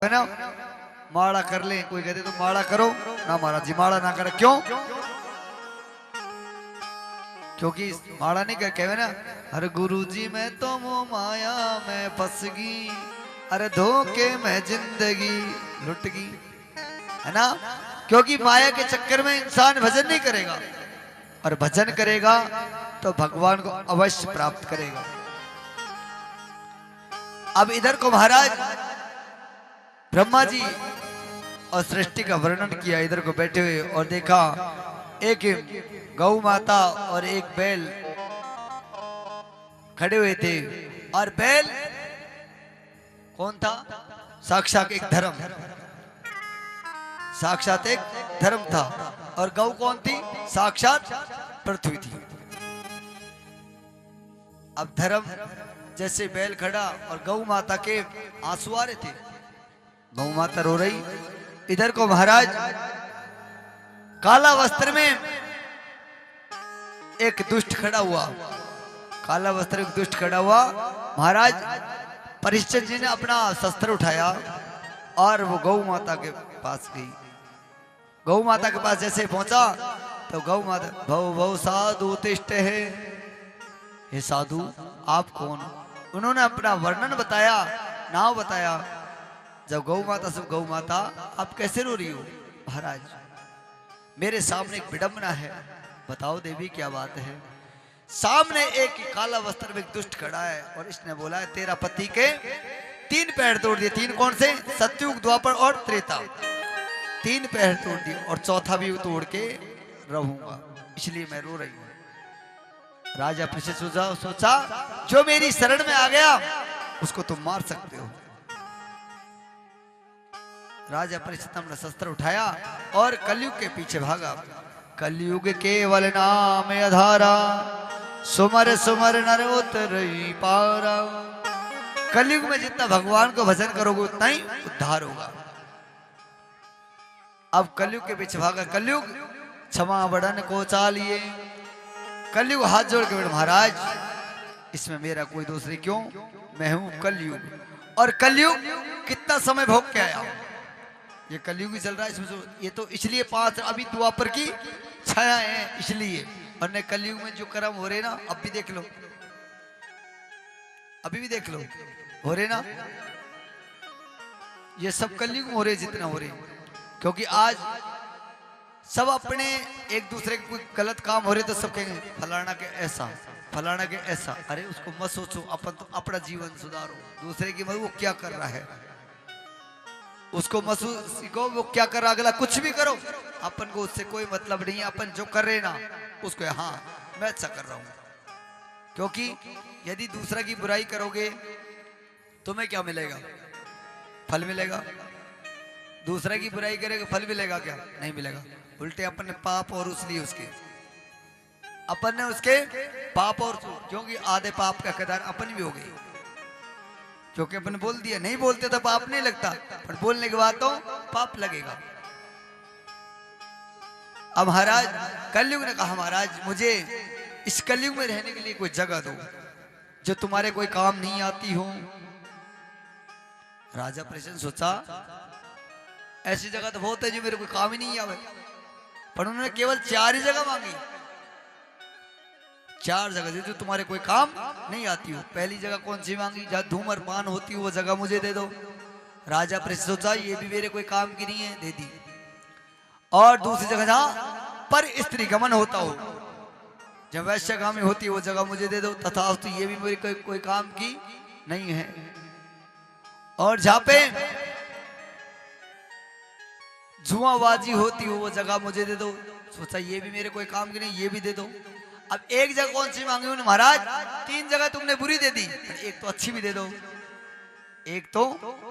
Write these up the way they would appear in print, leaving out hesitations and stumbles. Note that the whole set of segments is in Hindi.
है ना, माड़ा कर ले। कोई कहते तो माड़ा करो ना, महाराज जी माड़ा ना करे। क्यों? क्योंकि माड़ा नहीं कहे ना, अरे गुरु जी मैं तो वो माया में फंस गई, अरे धोखे में जिंदगी लुट गई, है ना। क्योंकि माया के चक्कर में इंसान भजन नहीं करेगा, और भजन करेगा तो भगवान को अवश्य प्राप्त करेगा। अब इधर को महाराज ब्रह्मा जी और सृष्टि का वर्णन किया, इधर को बैठे हुए, और देखा एक गौ माता और एक बैल खड़े हुए थे। और बैल कौन था? साक्षात एक धर्म, साक्षात एक धर्म था। और गौ कौन थी? साक्षात पृथ्वी थी। अब धर्म जैसे बैल खड़ा और गौ माता के आंसू आ रहे थे, गौ माता रो रही। इधर को महाराज काला वस्त्र में एक दुष्ट खड़ा हुआ, काला वस्त्र एक दुष्ट खड़ा हुआ। महाराज परीक्षित जी ने अपना शस्त्र उठाया और वो गौ माता के पास गई। गौ माता के पास जैसे पहुंचा तो गौ माता, भव भव साधु तिष्ठ है, हे साधु आप कौन? उन्होंने अपना वर्णन बताया, नाम बताया। जब गौ माता से, गौ माता आप कैसे रो रही हो? महाराज मेरे सामने एक विडंबना है। बताओ देवी क्या बात है? सामने एक काला वस्त्र में एक दुष्ट खड़ा है और इसने बोला है तेरा पति के 3 पैर तोड़ दिए। 3 कौन से? सतयुग, द्वापर और त्रेता। 3 पैर तोड़ दिए और चौथा भी तोड़ के रहूंगा, इसलिए मैं रो रही हूं। राजा परीक्षित सोचा जो मेरी शरण में आ गया उसको तुम मार सकते हो। राजा परीक्षित ने शस्त्र उठाया और कलयुग के पीछे भागा। कलयुग केवल नाम आधारा, सुमर सुमर नर उतरई पारा। कलयुग में जितना भगवान को भजन करोगे उतना ही उद्धार होगा। अब कलयुग के पीछे भागा। कलयुग क्षमा बड़न को चालिए। कलयुग हाथ जोड़ के बोले महाराज इसमें मेरा कोई दोष नहीं। क्यों? मैं हूं कलयुग, और कलयुग कितना समय भोग के आया। ये कलयुग ही चल रहा है इसमें। ये तो इसलिए 5 अभी द्वापर की छाया है इसलिए, और ने कलयुग में जो कर्म हो रहे ना, अब भी देख लो, अभी भी देख लो हो रहे ना, ये सब कलयुग में हो रहे जितना हो रहे। क्योंकि आज सब अपने एक दूसरे के कोई गलत काम हो रहे तो सब कहेंगे फलाना के ऐसा, फलाना के ऐसा। अरे उसको मत सोचो, अपन तो अपना जीवन सुधारो। दूसरे की मत वो क्या कर रहा है उसको मत सीखो, वो क्या कर रहा, अगला कुछ भी करो, अपन को उससे कोई मतलब नहीं है। अपन जो कर रहे ना उसको हाँ मैं अच्छा कर रहा हूं। क्योंकि यदि दूसरा की बुराई करोगे तुम्हें क्या मिलेगा? फल मिलेगा। दूसरा की बुराई करेगा फल मिलेगा क्या? नहीं मिलेगा। उल्टे अपन ने पाप और उस लिए उसके, अपन ने उसके पाप और, क्योंकि आधे पाप का हकदार अपन भी हो गए। क्योंकि अपन बोल दिया, नहीं बोलते तो पाप नहीं लगता, पर बोलने के बाद तो पाप लगेगा। अब महाराज कलयुग ने कहा महाराज मुझे इस कलयुग में रहने के लिए कोई जगह दो जो तुम्हारे कोई काम नहीं आती हो। राजा परीक्षित सोचा ऐसी जगह तो बहुत है जो मेरे कोई काम ही नहीं आवे, पर उन्होंने केवल 4 ही जगह मांगी। 4 जगह जो तुम्हारे कोई काम नहीं आती हो। पहली जगह कौन सी मांगी? जहाँ धूम्रपान होती हो वो जगह मुझे दे दो। राजा परीक्षित सोचा ये भी मेरे कोई काम की नहीं है, दे दी। और दूसरी जगह जहाँ पर स्त्री गमन होता हो, जब वैश्यगामी होती है वो जगह मुझे दे दो। तथा तो ये भी मेरे कोई काम की नहीं है। और जहाँ पे जुआबाजी होती हो वो जगह मुझे दे दो। सोचा ये भी मेरे कोई काम की नहीं, ये भी दे दो। अब एक जगह कौन सी मांगी उन्होंने? महाराज 3 जगह तुमने बुरी दे दी, एक तो अच्छी भी दे दो, एक तो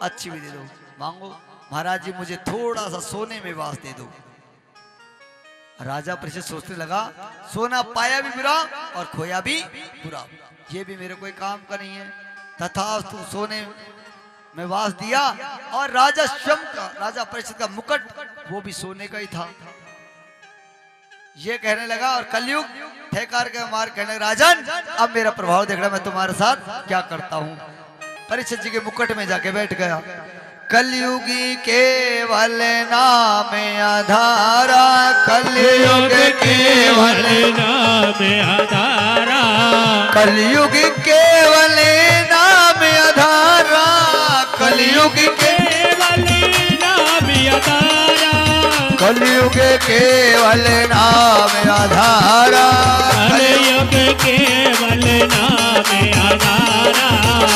अच्छी भी दे दो। मांगो। महाराज जी मुझे थोड़ा सा सोने में वास दे दो। राजा परीक्षित सोचने लगा सोना पाया भी बुरा और खोया भी बुरा, ये भी मेरे कोई काम का नहीं है। तथा सोने में वास दिया, और राजा स्वयं का, राजा परीक्षित का मुकुट वो भी सोने का ही था। ये कहने लगा, और कलयुग ठेकार के मार कहने लगा राजन अब मेरा प्रभाव देखना, मैं तुम्हारे साथ क्या करता हूं। परीक्षित जी के मुकुट में जाके बैठ गया। कलयुगी केवल नाम आधारा, कलयुग केवल नाम आधारा, कलयुग केवल नाम आधारा, कलयुग केवल नाम आधारा, कलयुग केवल नाम आधारा, कलयुग केवल नाम आधारा,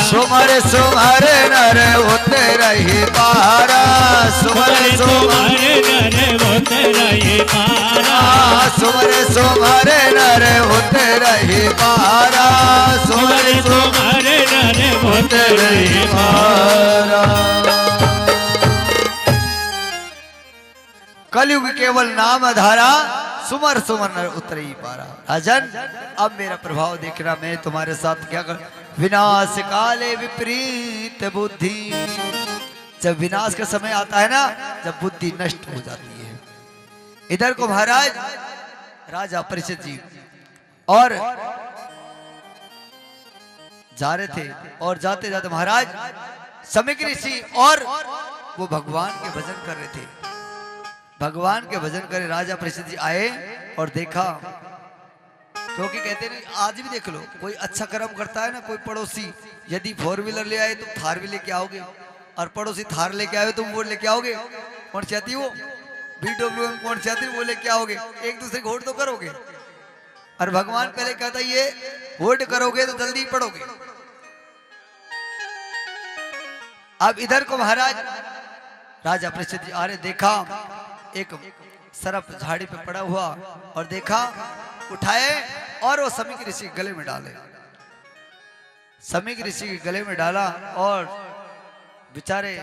सुमर सुमर नर उतरहि पारा, सुमर सुमर नर उतरहि पारा, सुमर सुमर नर उतरहि पारा, सुमर सुमर नर उतरहि पारा। कलयुग केवल नाम धारा, सुमर सुमर नर उतरहि पारा। राजन, अब मेरा प्रभाव देखना, मैं तुम्हारे साथ क्या कर। विनाश काले विपरीत बुद्धि, जब विनाश का समय आता है ना, जब बुद्धि नष्ट हो जाती है। इधर को महाराज राजा परीक्षित जी और जा रहे थे, और जाते जाते महाराज समीक ऋषि और वो भगवान के भजन कर रहे थे। भगवान के भजन करे राजा परीक्षित जी आए और देखा, क्योंकि कहते नहीं, आज भी देख लो, कोई अच्छा कर्म करता है ना, कोई पड़ोसी यदि 4 व्हीलर ले आए तुम थार भी लेके आओगे, और पड़ोसी थार लेके आए तुम वो लेके आओगे। कौन चाहती वो BWM, कौन चाहती वो लेके आओगे, एक दूसरे को वोट तो करोगे। और भगवान पहले कहता ये वोट करोगे तो जल्दी पढ़ोगे। अब इधर को महाराज राजा परीक्षित जी आ रहे, देखा एक सरफ झाड़ी पे पड़ा हुआ, और देखा, उठाए और वो समीक ऋषि के गले में डाले। समीक ऋषि के गले में डाला, और बेचारे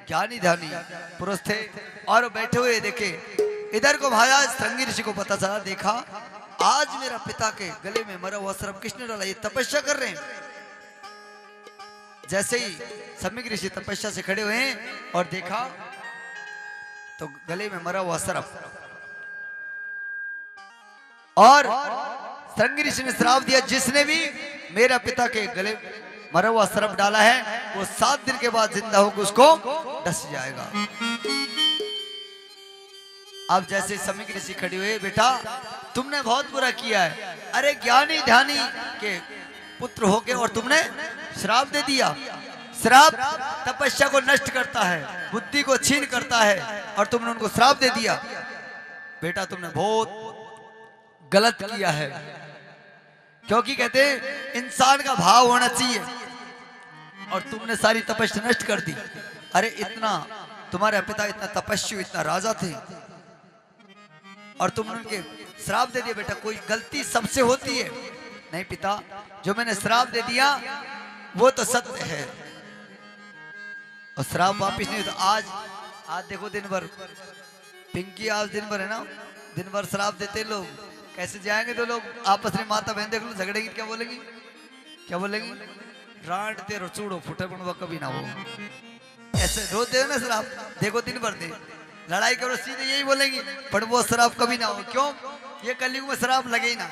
ज्ञानी ध्यानी पुरुष थे, और बैठे हुए देखे। इधर को महाराज श्रृंगी ऋषि को पता चला, देखा आज मेरा पिता के गले में मरा हुआ सरफ किसने डाला, ये तपस्या कर रहे हैं। जैसे ही समीक ऋषि तपस्या से खड़े हुए और देखा तो गले में मरा हुआ सरफ, और श्रृंगी ऋषि ने श्राप दिया, जिसने भी मेरा पिता के गले मरा हुआ सरफ डाला है वो 7 दिन के बाद जिंदा होकर उसको डस जाएगा। अब जैसे समीक ऋषि खड़े हुए, बेटा तुमने बहुत बुरा किया है, अरे ज्ञानी ध्यानी के पुत्र होके और तुमने श्राप दे दिया। श्राप तपस्या को नष्ट करता है, बुद्धि को छीन करता है, और तुमने उनको श्राप दे दिया। बेटा तुमने बहुत गलत किया है, क्योंकि कहते हैं इंसान का भाव होना चाहिए, और तुमने सारी तपस्या नष्ट कर दी। अरे इतना तुम्हारे पिता इतना तपस्वी, इतना राजा थे, और तुमने उनके श्राप दे दिया। बेटा कोई गलती सबसे होती है। नहीं पिता, जो मैंने श्राप दे दिया वो तो सत्य है, और श्राप वापिस नहीं। तो आज देखो दिन भर पिंकी, आज दिन भर है ना, दिन भर श्राप देते लोग, कैसे जाएंगे। तो लोग आपस में माता बहन देख लो झगड़ेगी, क्या बोलेगी, क्या बोलेगी, डांटते रहो, चूड़ो फुटे बनवा कभी ना हो, ऐसे रोते हो ना श्राप। देखो दिन भर दे लड़ाई करो, सीधे यही बोलेंगी, पर वो श्राप कभी ना हो। क्यों, ये कलयुग में श्राप लगे ही ना।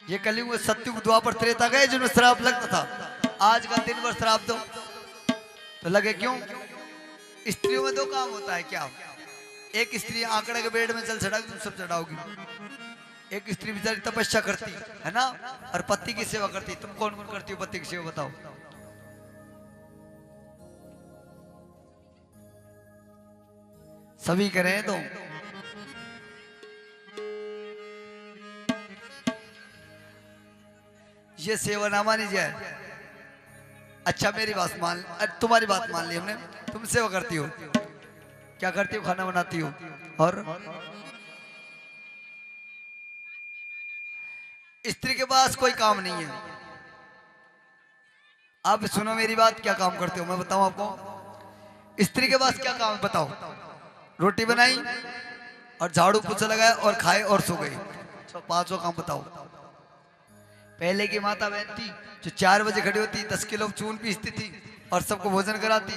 ये कलयुग में सत्युग द्वापर त्रेता गए जिनमें श्राप लगता था, आज का दिन भर श्राप दो तो लगे। क्यों, स्त्रियों में 2 काम होता है। क्या, एक स्त्री आंकड़े के बेड में जल चढ़ाओगी, तुम सब चढ़ाओगी। एक स्त्री बेचारी तपस्या करती है ना, और पति की सेवा करती। तुम कौन कौन करती हो पति की सेवा, बताओ। सभी करें तो ये सेवा ना मानी जाए। अच्छा मेरी बात मान, तुम्हारी बात मान ली हमने, तुम सेवा करती हो, क्या करती हो, खाना बनाती हो, और स्त्री के पास कोई काम नहीं है। आप सुनो मेरी बात, क्या काम करते हो मैं बताऊं आपको। स्त्री के पास क्या काम है बताओ, रोटी बनाई और झाड़ू पोछा लगाया और खाए और सो गई, 5 काम बताओ। पहले की माता बहन थी जो 4 बजे खड़ी होती, 10 किलो चून पीसती थी और सबको भोजन कराती।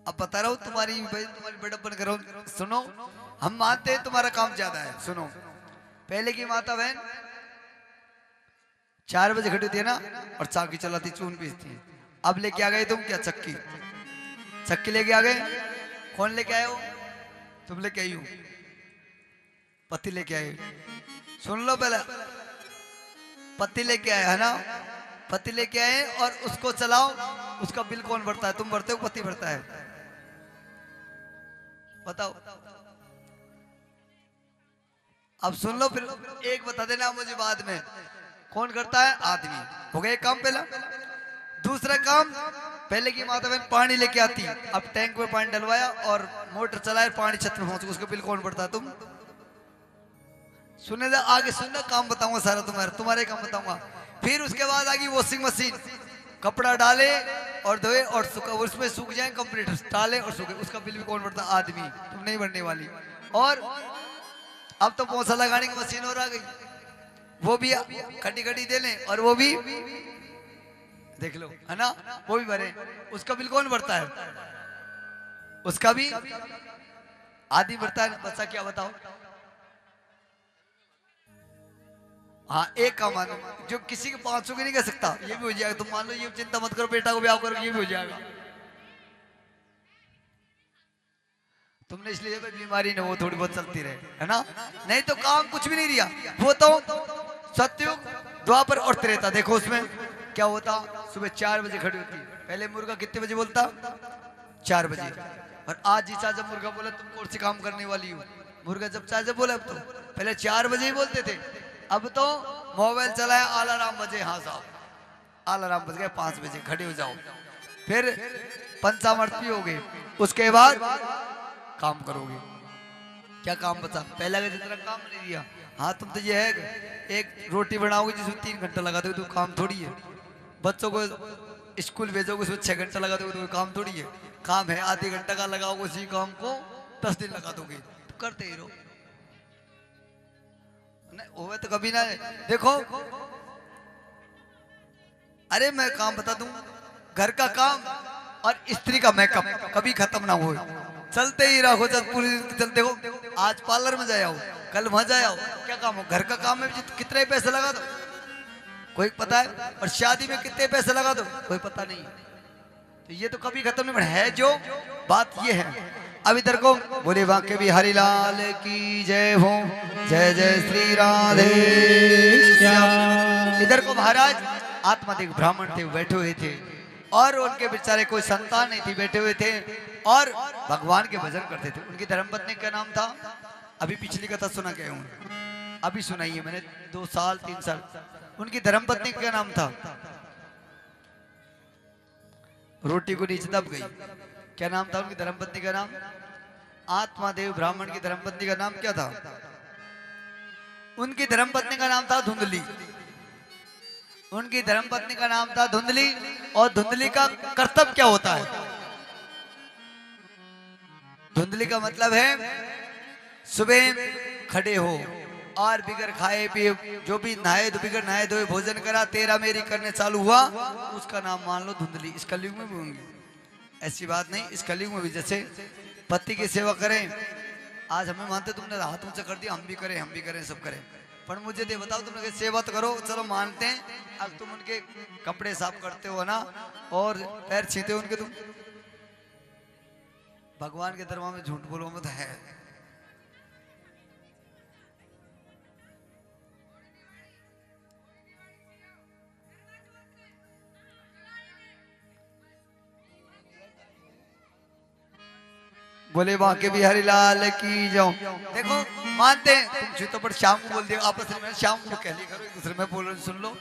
अब बता रहा हूं तुम्हारी बड़प्पन करो। सुनो, हम मानते हैं तुम्हारा काम ज्यादा है। सुनो, पहले की माता बहन 4 बजे खड़ी होती है ना और चाकी चलाती चून पीसती है। अब लेके आ गए तुम क्या चक्की, चक्की लेके आ गए। कौन लेके आए हो? तुम लेके आई हो, पति लेके आए। सुन लो पहले, पति लेके आए है ना, पति लेके आए और उसको चलाओ। उसका बिल कौन भरता है? तुम भरते हो, पति भरता है? बताओ। अब सुन लो फिर, एक बता देना मुझे बाद में, कौन करता है? आदमी। हो गया एक काम पहला। दूसरा काम, पहले की माता बहन पानी लेके आती, अब टैंक में पानी डलवाया और मोटर चलाया, पानी छत में पहुंच गया, उसका बिल कौन भरता है? तुम। सुनने दे, आगे सुनना, काम बताऊंगा सारा तुम्हारे काम बताऊंगा। फिर उसके बाद आ गई वॉशिंग मशीन, कपड़ा डाले और धोए और उसमें सूख जाए कंप्लीट, डाले और सूखे, उसका बिल भी कौन भरता? आदमी। तुम नहीं भरने वाली। और अब तो पोछा लगाने की मशीन और आ गई, वो भी खटी खटी दे लें और वो भी देख लो, है ना, वो भी भरे। उसका बिल कौन भरता है? उसका भी आदमी भरता है। बच्चा क्या बताओ? हाँ, एक काम मानो जो किसी के 500 के नहीं कह सकता, ये भी हो जाएगा। तुम मान लो, ये चिंता मत करो, बेटा को ब्याह करो, ये भी हो जाएगा। तुमने इसलिए बीमारी न वो थोड़ी बहुत चलती रहे, है ना, नहीं तो काम कुछ भी नहीं रिया। वो तो सत्युग, द्वापर और त्रेता। देखो उसमें क्या होता, सुबह 4 बजे खड़ी होती। पहले मुर्गा कितने बजे बोलता? 4 बजे। और आज जी चाचा मुर्गा बोला, तुम कौन से काम करने वाली हो? मुर्गा जब चाचा बोला, अब तो पहले 4 बजे ही बोलते थे, अब तो मोबाइल चलाया, अलार्म बजे, हाँ साहब अलार्म बज गए, 5 बजे खड़े हो जाओ। फिर पंचामृत पियोगे, उसके बाद काम करोगे। क्या काम बचा? पहला का जितना काम नहीं दिया। हाँ, तुम तो ये है, एक रोटी बनाओगे जिसमें 3 घंटा लगा दोगे, तो काम थोड़ी है। बच्चों को स्कूल भेजोगे, उसमें 6 घंटा लगा दोगे, तो काम थोड़ी है। काम है आधे घंटा का, लगाओगे उसी काम को 10 दिन लगा दोगे, तो करते ही रहो। नहीं होवे तो कभी ना। देखो, अरे मैं काम बता दूं, घर का काम और स्त्री का मेकअप कभी खत्म ना हो, चलते ही रहो। जब पूरी चलते हो, आज पार्लर में जाओ, कल वहां जाओ, क्या काम हो? घर का काम में कितने पैसे लगा दो, कोई पता है? और शादी में कितने पैसे लगा दो, कोई पता नहीं। तो ये तो कभी खत्म नहीं है। जो बात ये है, अब इधर को बोले वाक्य भी हरिलाल की जय हो, जय जय श्री राधे श्याम। इधर को महाराज आत्मादिक ब्राह्मण थे, बैठे हुए थे और उनके बेचारे कोई संतान नहीं थी, बैठे हुए थे और भगवान के भजन करते थे। उनकी धर्मपत्नी का नाम था, अभी पिछली कथा सुना के हूँ, अभी सुनाई है मैंने 2 साल 3 साल। उनकी धर्मपत्नी का नाम था, रोटी को नीचे दब गई। क्या नाम था उनकी धर्मपत्नी का? नाम आत्मादेव ब्राह्मण की धर्मपत्नी का नाम क्या था? उनकी धर्मपत्नी का नाम था धुंधली। उनकी धर्मपत्नी का नाम था धुंधली। और धुंधली का कर्तव्य क्या होता है? धुंधली का मतलब है सुबह खड़े हो और बिगर खाए पिए, जो भी नहाए बिगर नहाए धोए भोजन करा, तेरा मेरी करने चालू हुआ, उसका नाम मान लो धुंधली। इस कलयुग में भी होंगी, ऐसी बात नहीं, इस कलयुग में भी। जैसे पति की सेवा करें, आज हमें मानते, तुमने हाथ ऊंचा कर दिया, हम भी करें सब करें, पर मुझे दे बताओ, तुमने सेवा तो करो, चलो मानते हैं। अब तुम उनके कपड़े साफ करते हो ना, और पैर छीते हो उनके, तुम भगवान के दरबार में झूठ बोलो मत है। बोले वहां के भी हरिलाल की जाओ। देखो मानते हैं, तुम छीतो पर शाम को बोल दिया, आपस में शाम को कह लिया करो, एक दूसरे में बोलो, सुन लो,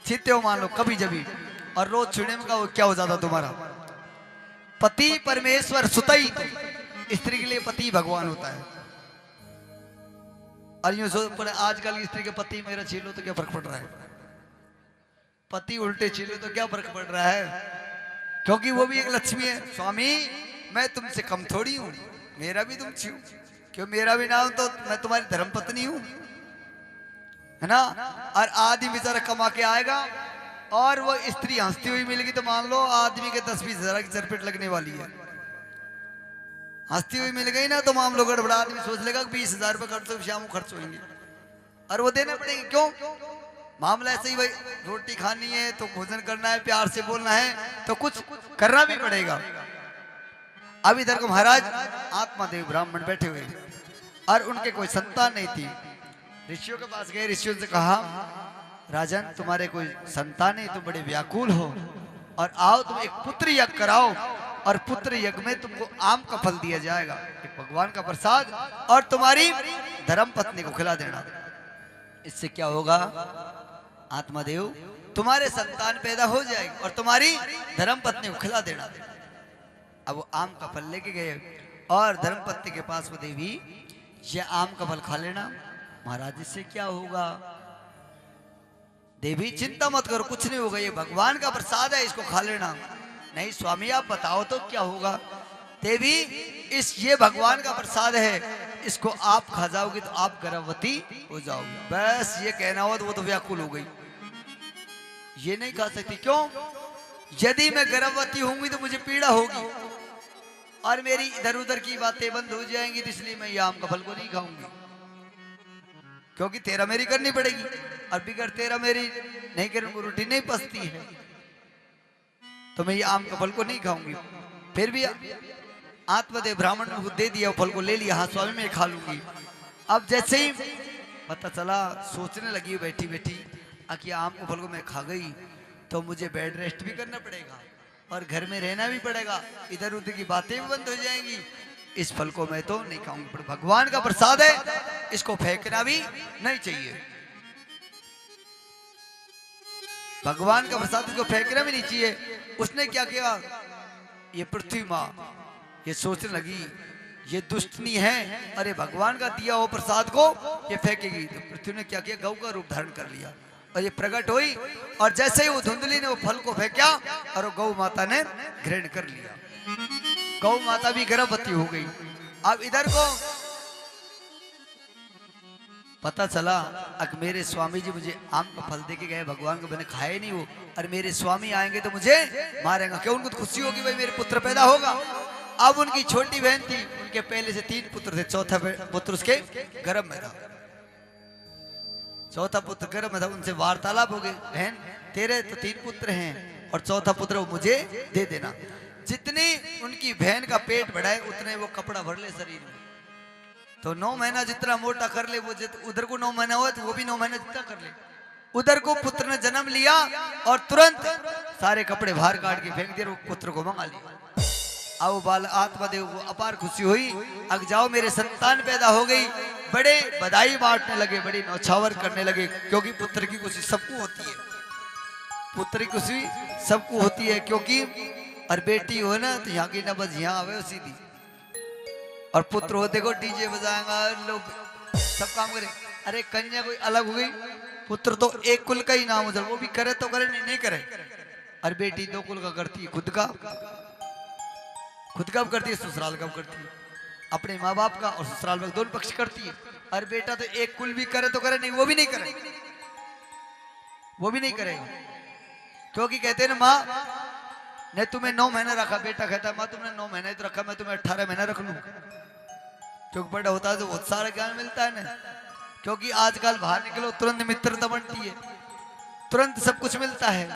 छीते हो मान लो कभी जभी, और रोज छीने में क्या हो जाता तुम्हारा? पति परमेश्वर सुतई, स्त्री के लिए पति भगवान होता है। और यूं सोच, पर आजकल की स्त्री के पति मेरा छीलो तो क्या फर्क पड़ रहा है? पति उल्टे छीलो तो क्या फर्क पड़ रहा है? क्योंकि वो भी एक लक्ष्मी है। स्वामी मैं तुमसे कम थोड़ी हूं, मेरा भी तुम छीओ, क्यों मेरा भी नाम तो मैं तुम्हारी धर्मपत्नी हूं, है ना। और आदमी बेचारा कमा के आएगा और वो स्त्री हंसती हुई मिलेगी, तो मान लो आदमी के 10-20 हजार की चरपेट लगने वाली है। हंसती हुई मिल गई ना, तो मामलो गड़बड़ा, आदमी सोच लेगा 20 हजार रुपये खर्च शाम को खर्च होंगे, और वो देने पड़ेंगे। क्यों? मामला ऐसे ही भाई, रोटी खानी है तो भोजन करना है, प्यार से बोलना है तो कुछ करना भी पड़ेगा। अब इधर को महाराज आत्मादेव ब्राह्मण बैठे हुए और उनके कोई संतान नहीं थी। ऋषियों के पास गए, ऋषियों से कहा राजन तुम्हारे कोई संतान नहीं, तुम बड़े व्याकुल हो और आओ तुम एक पुत्र यज्ञ कराओ और पुत्र यज्ञ में तुमको आम का फल दिया जाएगा, एक भगवान का प्रसाद, और तुम्हारी धर्म पत्नी को खिला देना। इससे क्या होगा आत्मादेव, तुम्हारे संतान पैदा हो जाएगी और तुम्हारी धर्म पत्नी को खिला देना। अब वो आम का फल लेके गए और धर्म पत्नी के पास वो देवी, ये आम का फल खा लेना। महाराज इससे क्या होगा? देवी चिंता मत करो, कुछ नहीं होगा, ये भगवान का प्रसाद है, इसको खा लेना। नहीं स्वामी आप बताओ तो क्या होगा? देवी ये भगवान का प्रसाद है, इसको आप खा जाओगी तो आप गर्भवती हो जाओगी। बस ये कहना हो तो वो तो व्याकुल हो गई, ये नहीं खा सकती। क्यों? यदि मैं गर्भवती होंगी तो मुझे पीड़ा होगी और मेरी इधर उधर की बातें बंद हो जाएंगी, तो इसलिए मैं ये आम का फल को नहीं खाऊंगी, क्योंकि तेरा मेरी करनी पड़ेगी और बिगड़ तेरा मेरी नहीं करूंगी, रोटी नहीं पचती है, तो मैं ये आम का फल को नहीं खाऊंगी। फिर भी आत्मदेव ब्राह्मण को दे दिया, फल को ले लिया, हाँ स्वामी मैं खा लूंगी। अब जैसे ही पता चला, सोचने लगी बैठी बैठी, कि आम के फल को मैं खा गई तो मुझे बेड रेस्ट भी करना पड़ेगा और घर में रहना भी पड़ेगा, इधर उधर की बातें भी बंद हो जाएंगी, इस फल को मैं तो नहीं खाऊंगी। पर भगवान का प्रसाद है, इसको फेंकना भी नहीं चाहिए, भगवान का प्रसाद इसको फेंकना भी नहीं चाहिए। उसने क्या किया, ये पृथ्वी माँ ये सोचने लगी ये दुष्टनी है, अरे भगवान का दिया हुआ प्रसाद को ये फेंकेगी। तो पृथ्वी ने क्या किया, गौ का रूप धारण कर लिया और ये प्रकट हुई, और जैसे ही वो धुंधली ने वो फल को फेंका और वो गौ माता ने ग्रहण कर लिया, गौ माता भी गर्भवती हो गई। अब इधर को पता चला कि मेरे स्वामी जी मुझे आम का फल देके गए, भगवान को मैंने खाया नहीं वो, और मेरे स्वामी आएंगे तो मुझे मारेंगे। क्यों? उनको तो खुशी होगी भाई मेरे पुत्र पैदा होगा। अब उनकी छोटी बहन थी, उनके पहले से 3 पुत्र थे, चौथा पुत्र उसके गर्भ में था, चौथा पुत्र गर्भ में था। उनसे वार्तालाप हो गई, बहन तेरे तो 3 पुत्र हैं और चौथा पुत्र वो मुझे दे देना। जितनी उनकी बहन का पेट बढ़ाए उतने वो कपड़ा भर ले शरीर में, तो 9 महीना जितना मोटा कर ले वो, उधर को 9 महीना हुआ तो वो भी 9 महीना जितना कर ले। उधर को पुत्र ने जन्म लिया और तुरंत सारे कपड़े बाहर काट के फेंक दिए, वो पुत्र को मंगा लिया। अब बाल आत्मादेव को अपार खुशी हुई, अब जाओ मेरे संतान पैदा हो गई, बड़े बधाई बांटने लगे, बड़ी नौछावर करने लगे, क्योंकि पुत्र की खुशी सबको होती है, पुत्र की खुशी सबको होती है, क्योंकि और बेटी हो ना तो यहाँ की नबज यहाँ आवे सीधी, और पुत्र हो देखो डीजे बजाएगा, लोग सब काम करे। अरे कन्या कोई अलग हो गई, पुत्र तो एक कुल का ही नाम हो जाए, वो भी करे तो करे नहीं करे, और बेटी 2 कुल का करती है, खुद का करती है, ससुराल का करती है, अपने माँ बाप का और ससुराल में दोनों पक्ष करती है। और बेटा तो एक कुल भी करे तो करे नहीं, वो भी नहीं करे, वो भी नहीं करेगा, क्योंकि कहते हैं ना माँ ने तुम्हें 9 महीने रखा, बेटा कहता है माँ तुमने 9 महीने तो रखा, मैं तुम्हें 18 महीने रख लूं, क्योंकि बड़ा होता है तो बहुत सारा ज्ञान मिलता है ना। क्योंकि आजकल बाहर निकलो तुरंत मित्रता बनती है, तुरंत सब कुछ मिलता है।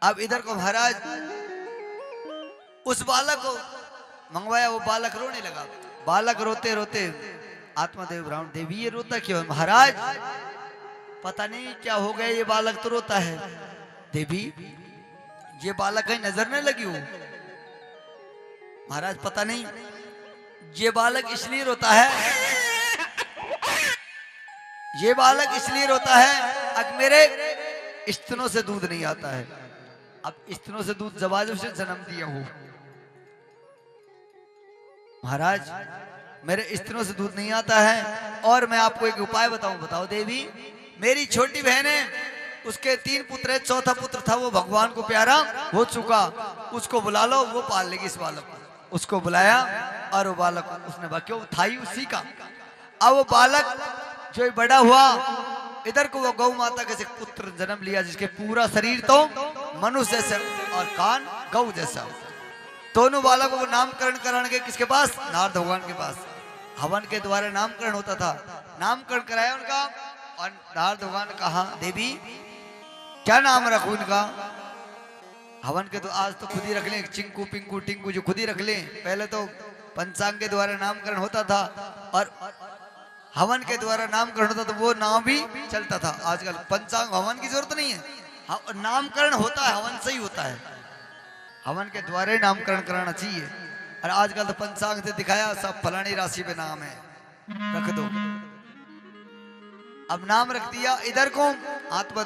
अब इधर को महाराज उस बालक को मंगवाया, वो बालक रोने लगा, बालक रोते रोते आत्मादेव ब्राह्मण देवी ये रोता क्यों है? महाराज पता नहीं क्या हो गया, ये बालक तो रोता है। देवी ये बालक कहीं नजर नहीं लगी हो? महाराज पता नहीं, ये बालक इसलिए रोता है, ये बालक इसलिए रोता है अब मेरे स्तनों से दूध नहीं आता है। अब स्तनों से दूध जवाब से जन्म दिया हो महाराज, मेरे स्तनों से दूध नहीं आता है, और मैं आपको एक उपाय बताऊं। बताओ देवी, मेरी छोटी बहन है, उसके 3 पुत्र है, चौथा पुत्र था वो भगवान को प्यारा हो चुका, उसको बुला लो, वो पाल लेगी इस बालक को। उसको बुलाया और वो बालक उसने क्यों था ही उसी का। अब वो बालक जो बड़ा हुआ, इधर को वो गौ माता के पुत्र जन्म लिया, जिसके पूरा शरीर तो मनुष्य जैसा और कान गौ जैसा। दोनों बालकों को नामकरण कराने के किसके पास? नारद भगवान के पास। हवन के द्वारा नामकरण होता था, नामकरण कराया उनका और नारद भगवान ने कहा देवी क्या नाम रखूं इनका? हवन के तो आज तो खुद ही रख लें, चिंकू पिंकू टिंकू जो खुद ही रख लें। पहले तो पंचांग के द्वारा नामकरण होता था और हवन के द्वारा नामकरण होता तो वो नाम भी चलता था। आजकल पंचांग हवन की जरूरत नहीं है, नामकरण होता है हवन से ही होता है, हवन के द्वारा ही नामकरण कराना चाहिए। और आजकल तो पंचांग से दिखाया सब फलानी राशि पे नाम है, रख दो। अब नाम रख दिया इधर को आत्मा।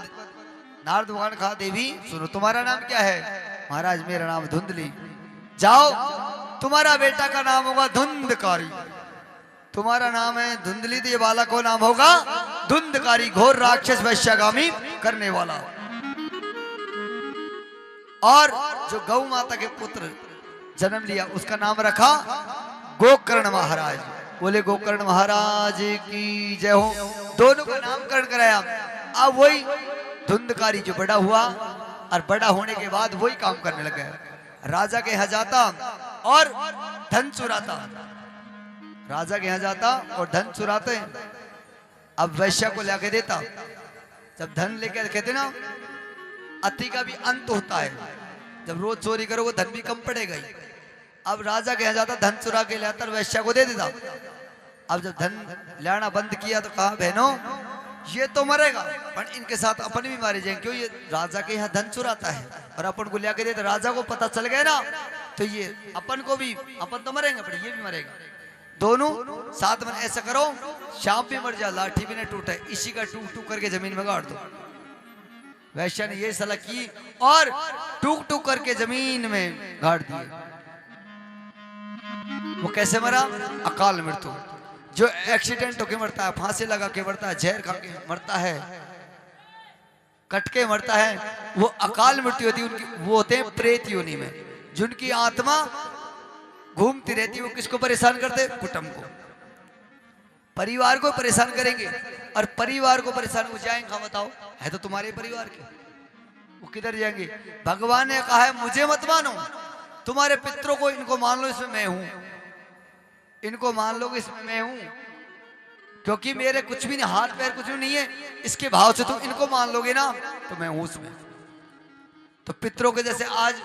नारद भगवान ने कहा देवी सुनो तुम्हारा नाम क्या है? महाराज मेरा नाम धुंधली। जाओ तुम्हारा बेटा का नाम होगा धुंधकारी। तुम्हारा नाम है धुंधली तो ये बालक को नाम होगा धुंधकारी, घोर राक्षस वैश्यगामी करने वाला। और जो गौ माता के पुत्र जन्म लिया उसका नाम रखा गोकर्ण महाराज। बोले गोकर्ण महाराज की जय हो। दोनों का नामकरण कराया। अब वही धुंधकारी जो बड़ा हुआ और बड़ा होने के बाद वही काम करने लगा, राजा के यहाँ जाता और धन चुराता। राजा के यहाँ जाता और धन चुराते। अब वैश्य को लाके देता। जब धन लेकर कहते ना अति का भी अंत होता है, जब रोज चोरी करोगे धन भी कम पड़ेगा ही। अब राजा के यहाँ जाता धन चुरा के लाता वैश्य को दे देता। अब जब धन लाना बंद किया तो कहा बहनों ये तो मरेगा पर इनके साथ अपन भी मारे जाएंगे, क्यों ये राजा के यहाँ धन चुराता है और अपन को लाके देता। राजा को पता चल गया ना तो ये अपन को भी, अपन तो मरेंगे पर ये भी मरेगा। दोनों साथ में ऐसा करो सांप भी मर जा लाठी भी न टूटे, इसी का टूक टूक करके जमीन में गाड़ दो। वैश्य ने ये सलाह की और टूक टूक करके जमीन में गाड़ दिए। वो कैसे मरा? अकाल मृत्यु। जो एक्सीडेंट होके मरता है, फांसी लगा के मरता है, जहर खा के मरता है, कट के मरता है, वो अकाल मृत्यु होती है उनकी। वो होते हैं प्रेत योनि में, जिनकी आत्मा घूमती रहती है। वो किसको परेशान करते? कुटुंब को, परिवार को परेशान करेंगे। और परिवार को परेशान हो जाएंगे, हाँ बताओ है तो तुम्हारे परिवार के, वो किधर जाएंगे? भगवान ने कहा है मुझे मत मानो, तुम्हारे पितरों को इनको मान लो इसमें मैं हूं, इनको मान लो इसमें मैं हूं, क्योंकि मेरे कुछ भी नहीं, हाथ पैर कुछ भी नहीं है, इसके भाव से तुम इनको मान लोगे ना तो मैं हूं उसमें। तो पितरों के जैसे आज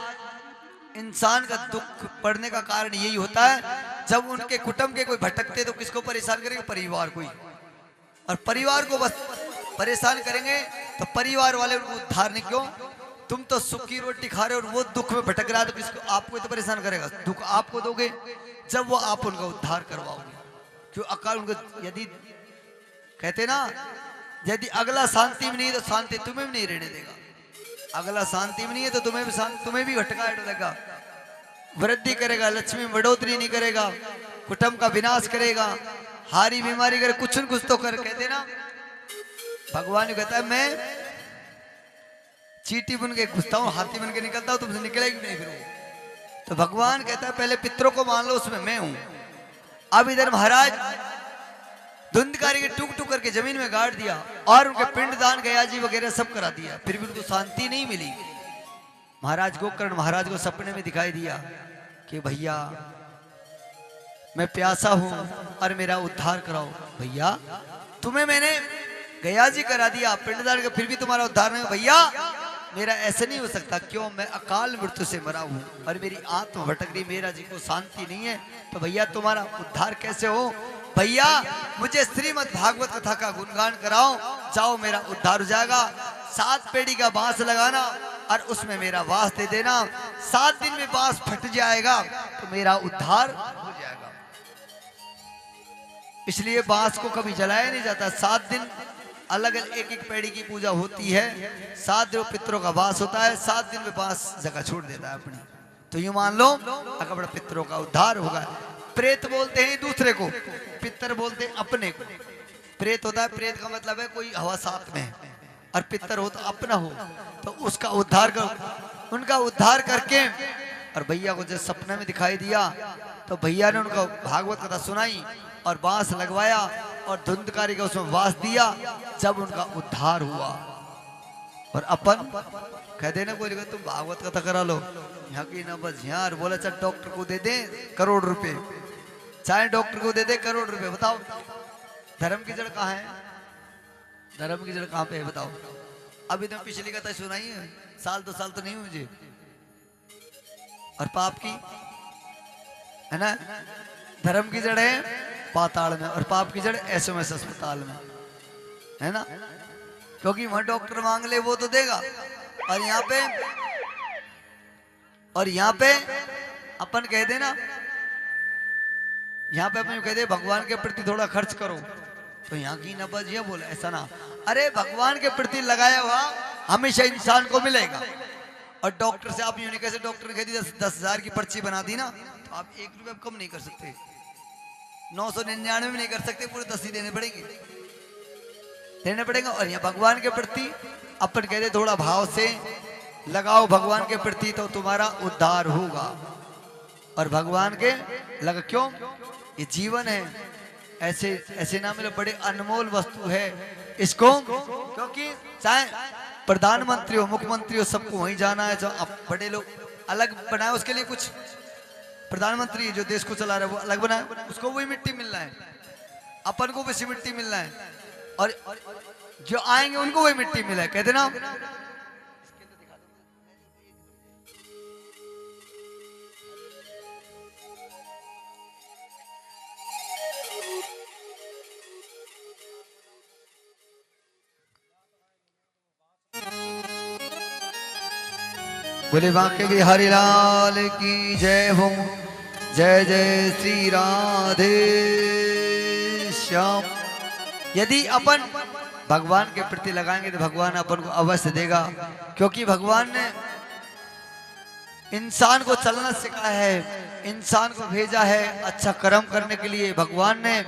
इंसान का दुख पड़ने का कारण यही होता है, जब उनके कुटुंब के कोई भटकते तो किसको परेशान करेंगे? परिवार को ही। और परिवार को बस परेशान करेंगे तो परिवार वाले उनको उद्धार नहीं। क्यों? तुम तो सुख की रोटी खा रहे हो और वो दुख में भटक रहा है तो किसको? आपको तो परेशान करेगा। दुख आपको दोगे जब वो आप उनका उद्धार करवाओगे। क्यों? अकाल उनको, यदि कहते ना यदि अगला शांति में नहीं तो शांति तुम्हें भी नहीं रहने देगा। अगला शांति में नहीं है तो तुम्हें भी भटकाए डालेगा, वृद्धि करेगा, लक्ष्मी में बढ़ोतरी नहीं करेगा, कुटुंब का विनाश करेगा, हारी बीमारी करे, कुछ न कुछ तो कर। कहते ना भगवान कहता है मैं चींटी बन के घुसता हूँ, हाथी बन के निकलता हूँ, तुमसे निकलेगी नहीं। फिर तो भगवान कहता है पहले पितरों को मान लो उसमें मैं हूं। अब इधर महाराज धुंधकारी के टूक टूक करके जमीन में गाड़ दिया और उनके पिंडदान गयाजी वगैरह सब करा दिया, फिर भी उनको शांति नहीं मिली। महाराज गोकर्ण महाराज को सपने में दिखाई दिया कि भैया मैं प्यासा हूं और मेरा उद्धार कराओ। भैया तुम्हें मैंने गयाजी करा दिया, पिंडदान का, फिर भी तुम्हारा उद्धार नहीं। भैया मेरा ऐसा नहीं हो सकता, क्यों? मैं अकाल मृत्यु से मरा हूं और मेरी आत्मा भटक रही, मेरा जी को शांति नहीं है, तो भैया तुम्हारा उद्धार कैसे हो? भैया मुझे श्रीमद् भागवत कथा का गुणगान कराओ, जाओ मेरा उद्धार हो जाएगा। 7 पेड़ी का बांस लगाना और उसमें मेरा वास दे देना, 7 दिन में बांस फट जाएगा तो मेरा उद्धार हो जाएगा। इसलिए बांस को कभी जलाया नहीं जाता। 7 दिन अलग अलग एक एक पेड़ी की पूजा होती है, 7 दिन पितरों का वास होता है, 7 दिन में बांस जगह छोड़ देता है अपनी। तो यूं मान लो अगर पितरों का उद्धार होगा। प्रेत बोलते हैं दूसरे को, पितर बोलते हैं अपने को। प्रेत होता है, प्रेत का मतलब है कोई हवा साथ में है, और पितर हो तो अपना हो, तो उसका उद्धार कर, उनका उद्धार करके। और भैया को जब सपने में दिखाई दिया तो भैया ने उनको भागवत कथा सुनाई और बांस लगवाया और धुंधकारी का उसमें वास दिया। जब उनका उद्धार हुआ और अपन कह देना कोई तुम भागवत कथा करा लो, यहाँ की ना बस यहाँ बोला चाहे डॉक्टर को दे दे करोड़ रुपए, चाहे डॉक्टर को दे दे करोड़ रुपए। बताओ धर्म की जड़ कहाँ है? धर्म की जड़ कहाँ पे है बताओ? अभी तो पिछली कथा सुनाई है, साल 2 साल तो नहीं हुए मुझे। और पाप की है ना, धर्म की जड़ है पाताल में और पाप की जड़ एसएमएस अस्पताल में, है ना। क्योंकि वहां डॉक्टर मांग ले वो तो देगा, और यहाँ पे अपन कह दे ना, यहाँ पे अपन कह दे भगवान के प्रति थोड़ा खर्च करो, तो यहाँ की ना बस ये बोला ऐसा ना। अरे भगवान के प्रति लगाया हुआ हमेशा इंसान को मिलेगा। और डॉक्टर से आप यूं नहीं कैसे, डॉक्टर ने कह दी 10,000 की पर्ची बना दी ना, तो आप 1 रुपये कम नहीं कर सकते, 999 भी नहीं कर सकते, पूरे 10 ही देने पड़ेगा। और यहाँ भगवान के प्रति अपन कहते थोड़ा भाव से लगाओ भगवान के प्रति, तो तुम्हारा उद्धार होगा। और भगवान के लगा क्यों, ये जीवन है, ऐसे ना मिले, बड़े अनमोल वस्तु है इसको। क्योंकि चाहे प्रधानमंत्री हो मुख्यमंत्री हो, सबको वहीं जाना है। जो अब बड़े लोग अलग बनाए, उसके लिए कुछ प्रधानमंत्री जो देश को चला रहा है वो अलग बनाए, उसको वही मिट्टी मिलना है, अपन को वैसी मिट्टी मिलना है, और जो आएंगे उनको वही मिट्टी मिला है, कहते ना। बोले बांके बिहारी लाल की जय हो, जय जय श्री राधे श्याम। यदि अपन भगवान के प्रति लगाएंगे तो भगवान अपन को अवश्य देगा। क्योंकि भगवान ने इंसान को चलना सिखाया है, इंसान को भेजा है अच्छा कर्म करने के लिए। भगवान ने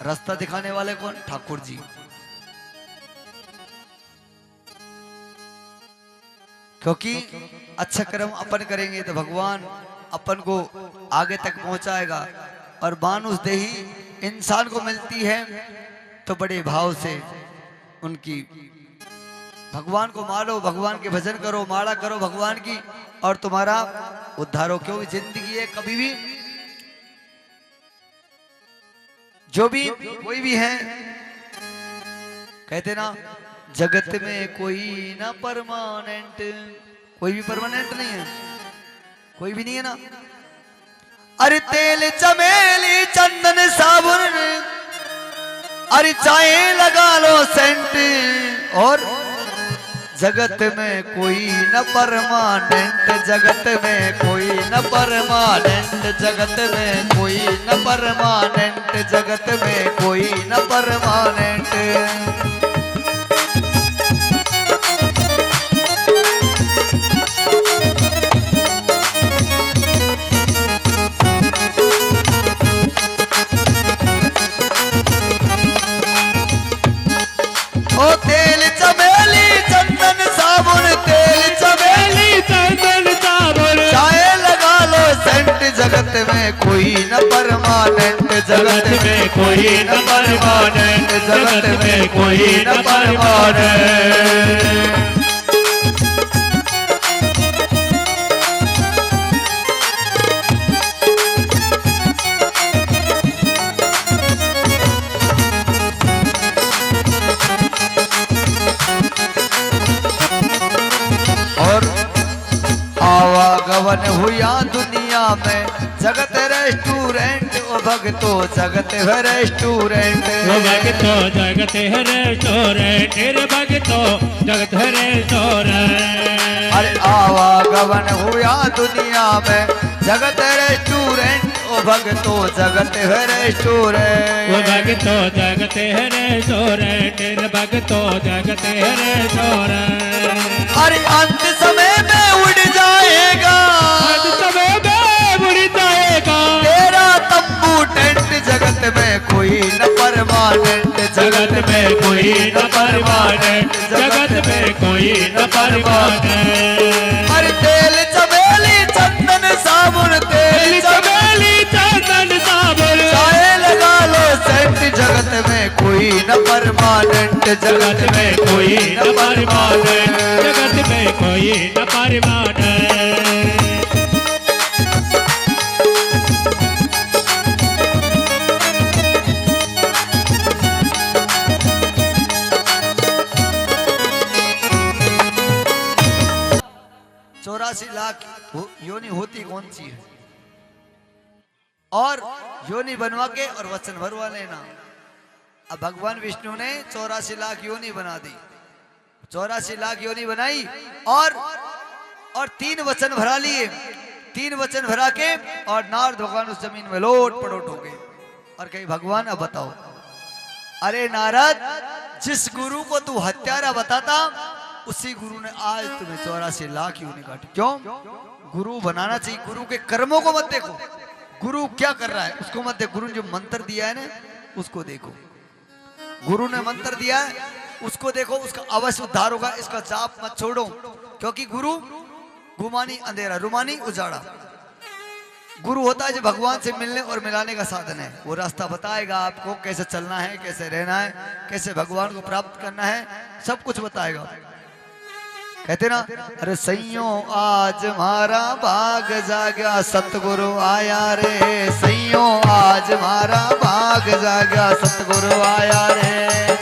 रास्ता दिखाने वाले कौन, ठाकुर जी। क्योंकि अच्छा कर्म अपन करेंगे तो भगवान अपन को आगे तक पहुंचाएगा। और मानुष देही इंसान को मिलती है तो बड़े भाव से उनकी भगवान को मानो, भगवान के भजन करो, माला करो भगवान की, और तुम्हारा उद्धार हो। क्योंकि जिंदगी है, कभी भी जो भी कोई भी है, कहते ना जगत में कोई ना परमानेंट, कोई भी परमानेंट नहीं है, कोई भी नहीं है ना। अरे तेल चमेली चंदन साबुन, अरे चाहे लगा लो सेंट, और जगत में कोई न परमानेंट, जगत में कोई न परमानेंट, जगत में कोई न परमानेंट, जगत में कोई न परमानेंट। ओ तेल चमेली चंदन साबुन, तेल चमेली चंदन साबुन, चाहे लगा लो सेंट, जगत में कोई न परमानेंट, जगत में कोई न परमानेंट, जगत में कोई न परमानेंट। आवागमन हुआ दुनिया में जगत रेस्टोरेंट, ओ भगतो जगत है रेस्टोरेंट, ओ भगतो जगत है रेस्टोरेंट, रे भगतो जगत है रेस्टोरेंट। अरे आवागमन हुआ दुनिया में जगत रेस्टोरेंट, ओ भगतो जगत है रेस्टोरेंट, ओ भगतो जगत है रेस्टोरेंट, रे भगतो जगत है रेस्टोरेंट। अरे अंत समय में उड़ जाएगा, अंत समय में उड़ जाएगा तेरा तंबू टेंट, जगत में कोई न परमानेंट, जगत में कोई न परमानेंट, जगत में कोई न परमानेंट। अरे तेल चमेली चंदन साबुन, तेल चमेली चंदन साबुन, चाहे लगा लो सेंट, जगत में कोई न परमानेंट, जगत में कोई न परमानेंट, जगत में कोई न परमानेंट। 84 लाख योनि होती कौन सी है, और योनि बनवा के और वचन भरवा लेना। अब भगवान विष्णु ने 84 लाख योनि बना दी, 84 लाख योनि बनाई और 3 वचन भरा लिए, 3 वचन भरा के और नारद भगवान उस जमीन में लोट पड़ोट हो गए और कही भगवान अब बताओ, अरे नारद जिस गुरु को तू हत्यारा बताता उसी गुरु ने आज तुम्हें 84 लाख योनि काटी। क्यों? गुरु बनाना चाहिए, गुरु के कर्मों को मत देखो, गुरु क्या कर रहा है उसको मत देखो, गुरु ने जो मंत्र दिया है ना उसको देखो, गुरु ने मंत्र दिया है उसको देखो, उसका अवश्य उद्धार होगा, इसका जाप मत छोड़ो। क्योंकि गुरु गुमानी अंधेरा रुमानी उजाड़ा, गुरु होता है जो भगवान से मिलने और मिलाने का साधन है। वो रास्ता बताएगा आपको कैसे चलना है, कैसे रहना है, कैसे भगवान को प्राप्त करना है, सब कुछ बताएगा। कहते ना, अरे सैयों आज हमारा भाग जागा सतगुरु आया रे, सैयों आज हमारा भाग जागा सतगुरु आया रे,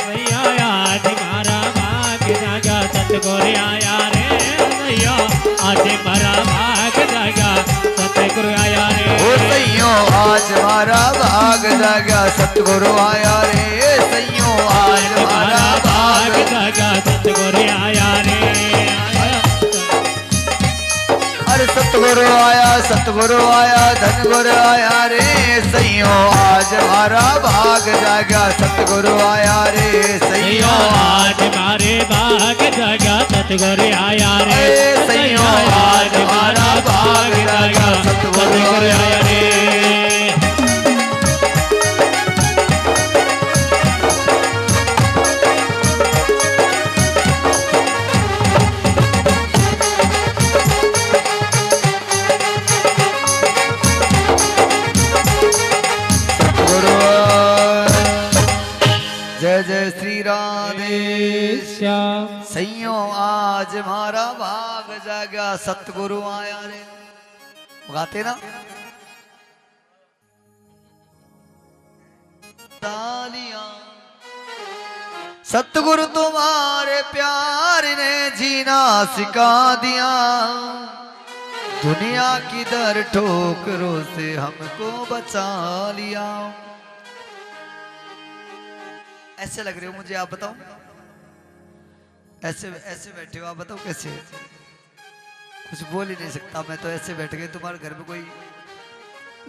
सैया आज हमारा भाग जागा सतगुरु आया रे, सैया आज हमारा भाग जागा सतगुरु आया रे, ओ सैयों आज हमारा भाग जागा सतगुरु आया रे, सैयों आज हमारा भाग जागा सतगुरु आया रे, अरे सतगुरु आया धन गुरु आया रे, सैयों आज हमारा भाग जागा सतगुरु आया रे, सैयों आज हमारे भाग जागा सतगुरु आया रे, सैयों आज हमारा भाग जागा सतगुरु आया रे। जय जय श्री राधे श्याम, सैयों आज हमारा भाग जागा सतगुरु आया रे। गाते ना, तालियां सतगुरु तुम्हारे प्यार ने जीना सिखा दिया, दुनिया की दर ठोकरों से हमको बचा लिया। ऐसे लग रहे हो मुझे, आप बताओ, ऐसे ऐसे बैठे हो, आप बताओ कैसे? कुछ बोल ही नहीं सकता मैं तो, ऐसे बैठ गए। तुम्हारे घर में कोई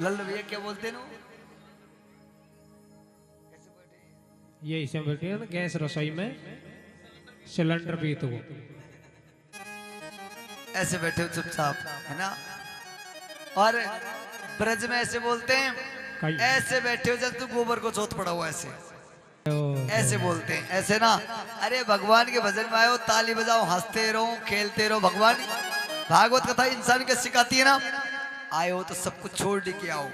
लल्लू भैया क्या बोलते ना, ये इसे बैठे हैं ना गैस रसोई में सिलेंडर भी तो ऐसे बैठे हो चुपचाप, है ना। और ब्रज में ऐसे बोलते हैं, ऐसे बैठे हो जब तू गोबर को चौथ पड़ा हुआ, ऐसे ऐसे बोलते हैं, ऐसे ना। अरे भगवान के भजन में आयो, ताली बजाओ, हंसते रहो, खेलते रहो। भगवान भागवत कथा इंसान के सिखाती है ना, आए हो तो सब कुछ छोड़ के आओ,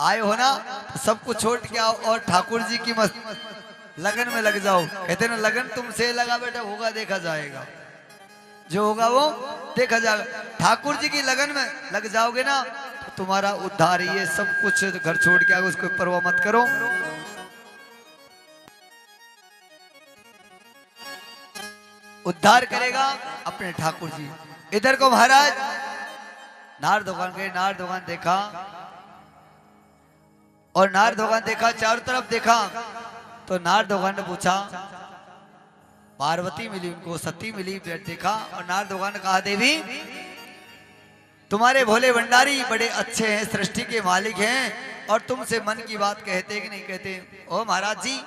आए हो ना तो सब कुछ छोड़ के आओ और ठाकुर जी की मस्त लगन में लग जाओ। कहते ना, लगन तुमसे लगा बेटा, होगा देखा जाएगा, जो होगा वो देखा जाएगा। ठाकुर जी की लगन में लग जाओगे ना तो तुम्हारा उद्धार। ये सब कुछ घर छोड़ के आओ, उसको परवाह मत करो। उद्धार करेगा अपने ठाकुर जी। इधर को महाराज नारद भगवान गए, नारद भगवान देखा और नारद भगवान देखा, चारों तरफ देखा तो नारद भगवान ने पूछा, पार्वती मिली उनको, सती मिली, देखा। और नारद भगवान ने कहा, देवी तुम्हारे भोले भंडारी बड़े अच्छे हैं, सृष्टि के मालिक हैं और तुमसे मन की बात कहते कि नहीं कहते? ओ महाराज जी,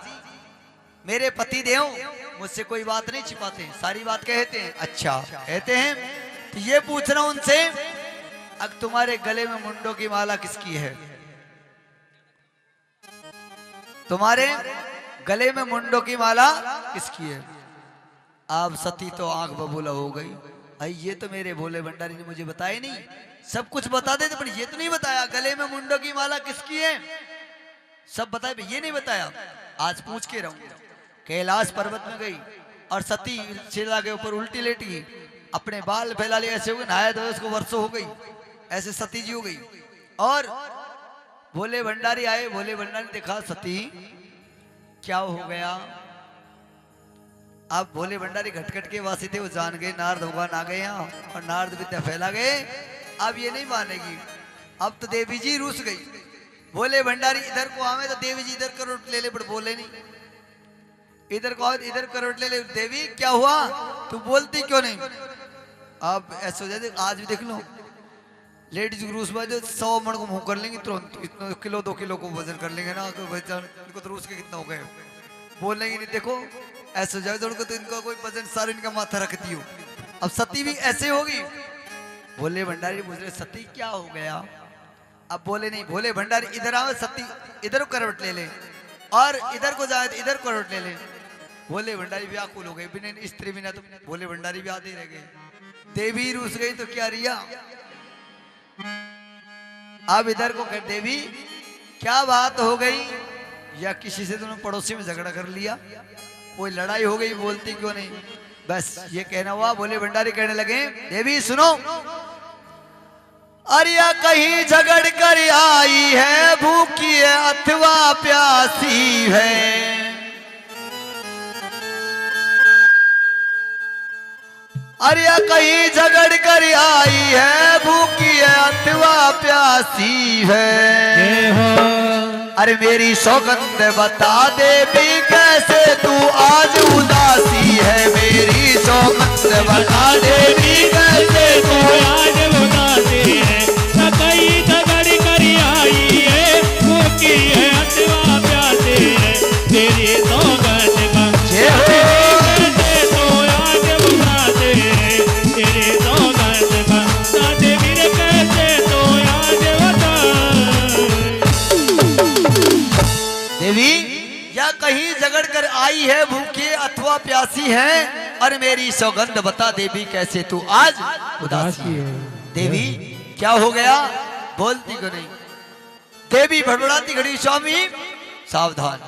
मेरे पति देव मुझसे कोई बात नहीं छिपाते, सारी बात कहते हैं। अच्छा कहते हैं तो ये पूछना उनसे, अब तुम्हारे गले में मुंडों की माला किसकी है? तुम्हारे गले में मुंडों की माला किसकी है? आप सती तो आंख बबूला हो गई, भाई ये तो मेरे भोले भंडारी ने मुझे बताया नहीं, सब कुछ बता देते पर ये तो नहीं बताया गले में मुंडों की माला किसकी है। सब बताए, ये नहीं बताया। आज पूछ के रहूं। कैलाश पर्वत में गई और सती शिला के ऊपर उल्टी लेटी गई, अपने बाल फैला लिए, ऐसे हो गए, नहाया तो उसको वर्षों हो गई, ऐसे सती जी हो गई। और भोले भंडारी आए, भोले भंडारी देखा, सती क्या हो गया? अब भोले भंडारी घटघट के वासी थे, वो जान गए नारद भगवान आ गए यहाँ और नारद विद्या फैला गए। अब ये नहीं मानेगी, अब तो देवी जी रूस गई। भोले भंडारी इधर को आवे तो देवी जी इधर करोट ले ले, पर बोले नहीं। इधर को आवे इधर करोट ले ले, देवी क्या हुआ तू बोलती क्यों नहीं? अब ऐसा हो जाए, आज भी देख लो लेडीज रूस में 100 मण को मुंह कर लेंगे तुरंत, इतना किलो 2 किलो को वजन कर लेंगे ना, इनको तो रूस के कितना हो गए बोलेंगे नहीं। देखो ऐसा हो जाए तो उनको तो इनका कोई वजन सारा इनका माथा रखती हो। अब सती भी ऐसे होगी। भोले भंडारी पूछ रहे सती क्या हो गया? अब बोले नहीं, भोले भंडारी इधर आवे सती इधर करवट ले ले, और इधर को जाए तो इधर करवट ले ले। भोले भंडारी व्याकुल हो गए, बिना स्त्री बिना तो भोले भंडारी भी आते रह गए। देवी रूस गई तो क्या रिया? अब इधर को कह देवी क्या बात हो गई, या किसी से तुमने पड़ोसी में झगड़ा कर लिया, कोई लड़ाई हो गई, बोलती क्यों नहीं? बस ये कहना हुआ। भोले भंडारी कहने लगे देवी सुनो, अरिया कहीं झगड़ कर आई है, भूखी है अथवा प्यासी है। अरिया कहीं झगड़ कर आई है, भूखी है अथवा प्यासी है। अरे मेरी सौगंध बता देवी कैसे तू आज उदासी है। मेरी सौगंध बता देवी कैसे तू आज उदासी है। कहीं झगड़ कर आई है, भूखी है अथवा प्यासी है। तेरी सौगंध जय हो। देवी या कहीं झगड़ कर आई है, भूखी अथवा प्यासी है, और मेरी सौगंध बता देवी कैसे तू आज उदासी है। देवी क्या हो गया? बोलती क्यों नहीं? देवी भड़बड़ाती खड़ी, स्वामी सावधान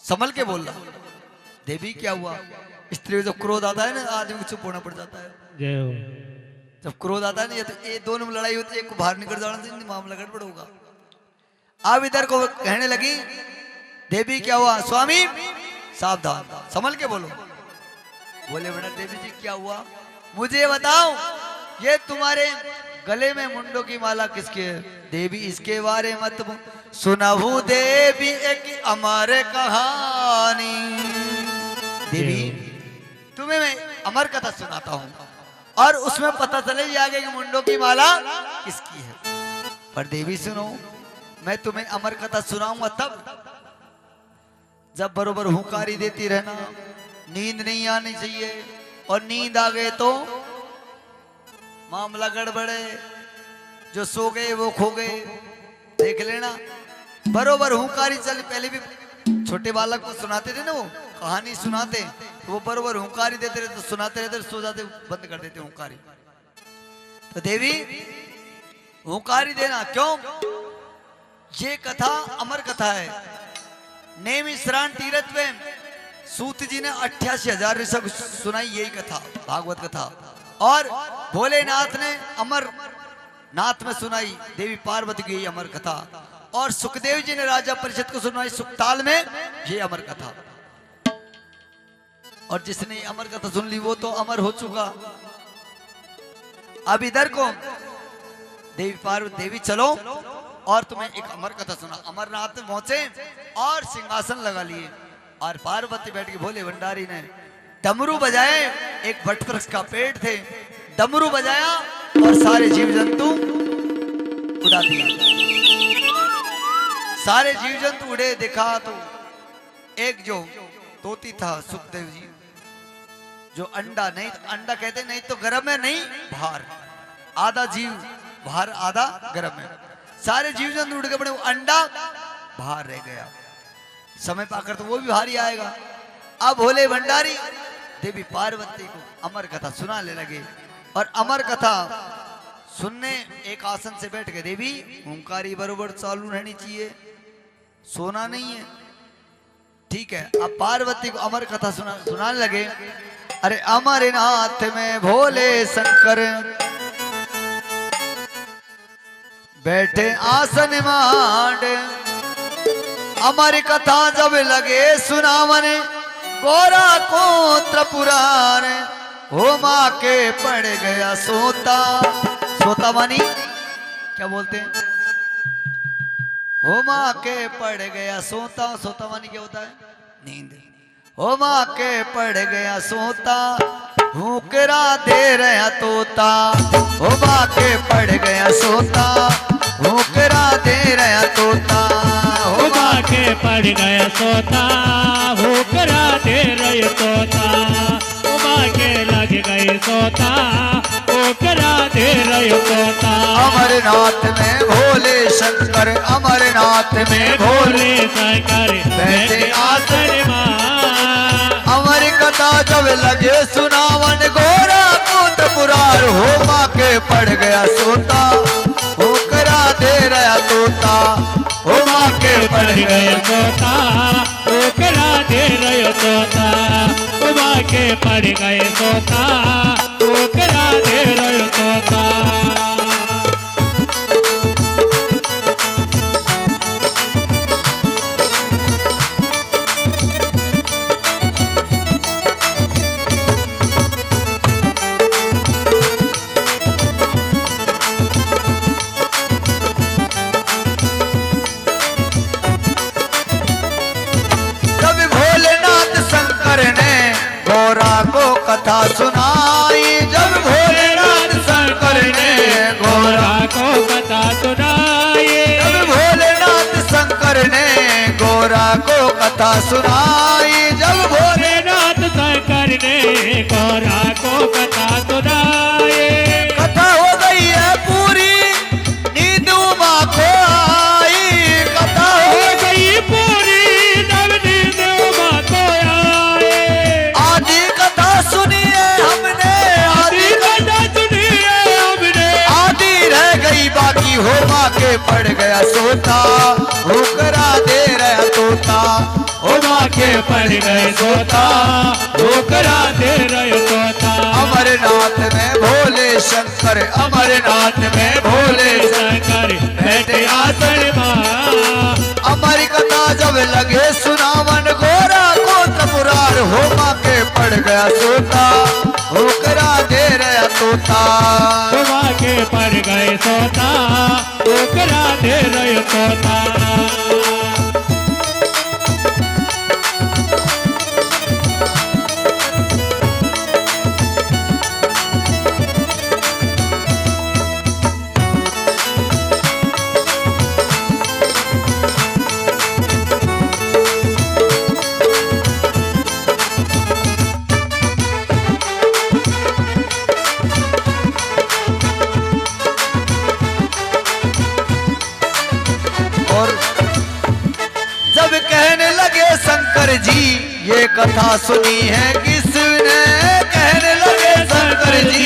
संभल के बोल रहा। देवी क्या हुआ? स्त्री जब क्रोध आता है ना, आदमी को चुप होना पड़ जाता है। जय हो। जब क्रोध आता है ना, ये तो ये दोनों में लड़ाई होती है, एक को बाहर निकल जाना से मामला गड़बड़ होगा। अब इधर को कहने लगी देवी क्या हुआ? स्वामी सावधान संभल के बोलो। बोले बेटा देवी जी क्या हुआ मुझे बताओ, ये तुम्हारे गले में मुंडों की माला किसकी है? देवी इसके बारे मत सुनाऊ देवी एक अमर कहानी। देवी तुम्हें मैं अमर कथा सुनाता हूँ, और उसमें पता चले जाएगा कि मुंडों की माला किसकी है। पर देवी सुनो, मैं तुम्हें अमर कथा सुनाऊंगा तब जब बरोबर हुंकारी देती रहना, नींद नहीं आनी चाहिए, और नींद आ गए तो मामला गड़बड़े, जो सो गए वो खो गए। देख लेना बरोबर हुंकारी चल। पहले भी छोटे बालक को सुनाते थे ना, वो कहानी सुनाते तो वो बरोबर हुंकारी देते रहते, तो सुनाते रहते, सो जाते, बंद कर देते हुंकारी। तो देवी हुंकारी देना क्यों? ये कथा अमर कथा है। नेमि श्रान तीरथ में सूत जी ने 88,000 ऋषभ सुनाई यही कथा, भागवत कथा, और भोलेनाथ ने अमर नाथ में सुनाई देवी पार्वती की यही अमर कथा, और सुखदेव जी ने राजा परिषद को सुनाई सुखताल में ये अमर कथा। और जिसने अमर कथा सुन ली वो तो अमर हो चुका। अब इधर को देवी पार्वती देवी चलो और तुम्हें एक अमर कथा सुना। अमरनाथ में पहुंचे और सिंहासन लगा लिए, और पार्वती बैठ के भोले भंडारी ने डमरू बजाए। एक वटवृक्ष का पेड़ थे, डमरू बजाया और सारे जीव जंतु उड़ा दिया। सारे जीव जंतु उड़े। देखा तो एक जो तोती था सुखदेव जी, जो अंडा नहीं, अंडा कहते नहीं तो गर्म है, नहीं बाहर, आधा जीव बाहर आधा गर्म है। सारे जीव जंतु उड़ के पड़े, अंडा बाहर रह गया। समय पाकर तो वो भी बाहर ही आएगा। अब भोले भंडारी देवी पार्वती को अमर कथा सुनाने लगे, और अमर कथा सुनने एक आसन से बैठ गए। देवी ओंकारी बरोबर चालू रहनी चाहिए, सोना नहीं है, ठीक है। अब पार्वती को अमर कथा सुनाने लगे। अरे अमरनाथ में भोले शंकर बैठे आसन मांड, अमर कथा जब लगे सुनावने, गोरा को त्रिपुरार होमा के पड़ गया सोता। सोता मानी क्या बोलते हैं? होमा के पड़ गया सोता। सोता मानी क्या होता है? नींद। होमा के पड़ गया सोता, भूकरा दे रहा तोता। होमा के पड़ गया सोता, भूकरा दे रहा तोता। होमा के पड़ गया सोता, भूकरा दे रहे तोता। होमा के लग गई सोता, भूकरा दे रहे तोता। अमरनाथ में भोले शंकर, अमरनाथ में भोले शंकर बैठे आसन मां। अमर कथा जब लगे सुनावन, गोरा कूद पुरार होमा के पड़ गया सोता, भूकरा दे रहा तोता। होमा के पड़ गया सोता, भूकरा दे रहे तोता। होमा के पड़ गए सोता, भूकरा दे रहे तोता। कथा सुनाई, जब भोलेनाथ शंकर ने गोरा को कथा सुनाई। जब भोलेनाथ शंकर ने गोरा को कथा सुनाई। जब भोलेनाथ शंकर ने गोरा को कथा सुनाई। कथा हो गई है पूरी, नींद उमा को आई। कथा हो गई पूरी, जब नींद उमा को आई। आदि कथा सुनिए हमने, आदि कथा सुनिए हमने। आदि रह गई बाकी, होमा के पड़ गया सोता, भूकरा दे रहा तोता। होमा के पड़ गए सोता, भूकरा दे रहे तोता। अमरनाथ में भोले शंकर, अमरनाथ में भोले शंकर बैठे आसन मां। अमर कथा जब लगे सुनावन, गोरा को त्रिपुरार होमा के पड़ गया सोता, भूकरा दे रहा तोता। होमा के पड़ गए सोता, भूकरा दे रहे तोता। शंकर जी ये कथा सुनी है किसने? कहने लगे शंकर जी